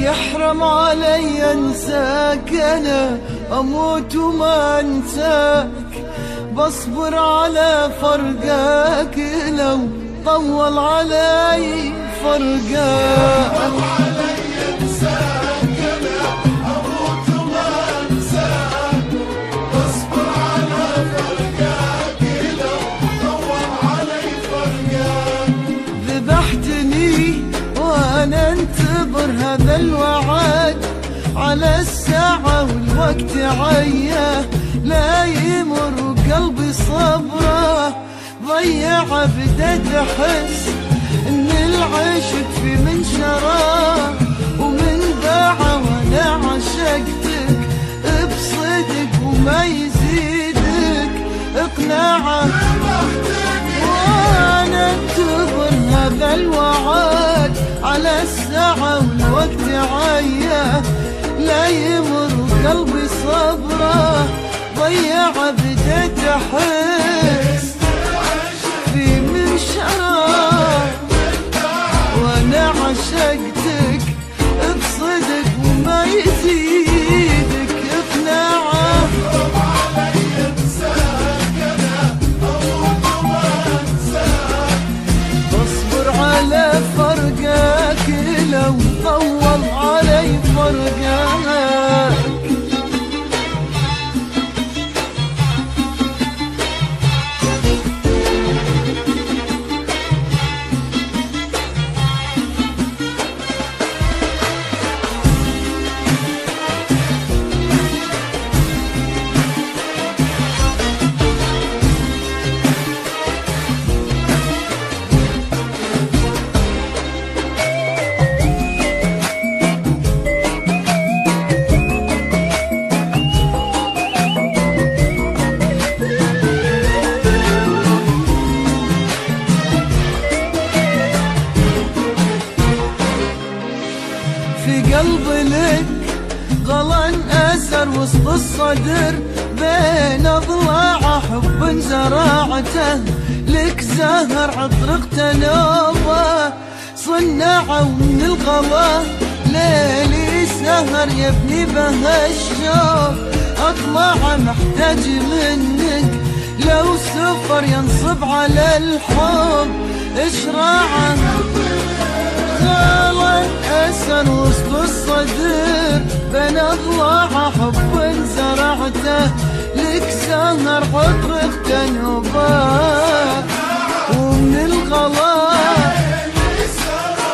يحرم علي انساك، انا اموت وما انساك. بصبر على فرقاك لو طول علي فرقاك. ذبحتني وانا انتظر هذا الوعد، على الساعة والوقت عياه لا يمر قلبي صبره. ضيع بديت احس ان العشق في منشره، ومن باعه وانا عشقتك بصدق وما يزيدك اقناعه. وانا انتظر هذا الوعد، على الساعة والوقت عياه لا يمر قلبي صبره. ضيع بديت احس في منشره، وانا عشقتك بصدق وما يزيدك اقناعه. بصبر على فرقاك لو طول علي فرقاك. في قلبي لك غلن أسر وسط الصدر، بين أضلاع حب زراعته. لك زهر عطرق تنوبه، صنعه من الغلا ليلي سهر يبني به الشوق. أطلع محتاج منك لو سفر ينصب على الحب إشراعه. غلن أسر وسط الصدر، بين أضلاع حب زرعته. لك زهر عطرق تنوبه، ومن الغلا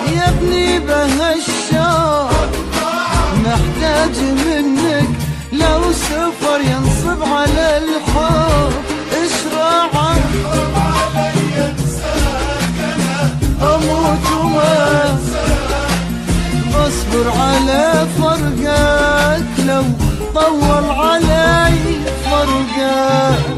يبني به الشوق. محتاج منك لو سفر ينصب على الحب إشراعه. أموت وما بصبر على فرقاك لو طول علي فرقاك.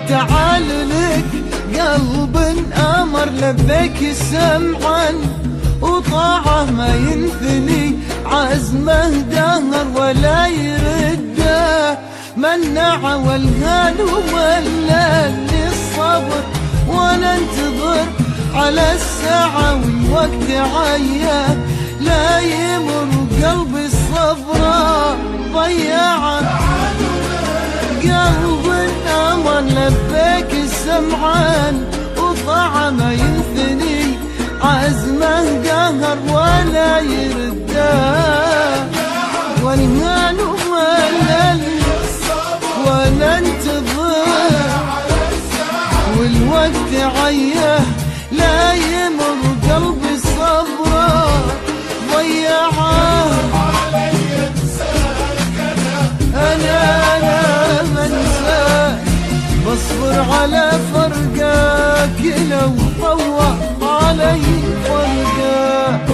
تعال لك قلب أمر لبيك سمعا، وطاعه ما ينثني عزمه دهر ولا يرده. منع والهان وملل للصبر، وانا انتظر على الساعة والوقت عياه لا يمر قلبي صبره. ضيعه قلب أمر لبيك سمعان، وطاعه ما ينثني عزمه قهر ولا يرده. والهان وملل وانا انتظر، والوقت عياه لا يمر قلبي صبره. ضيعه انا واصبر على فرقك لو طوى علي فرقك.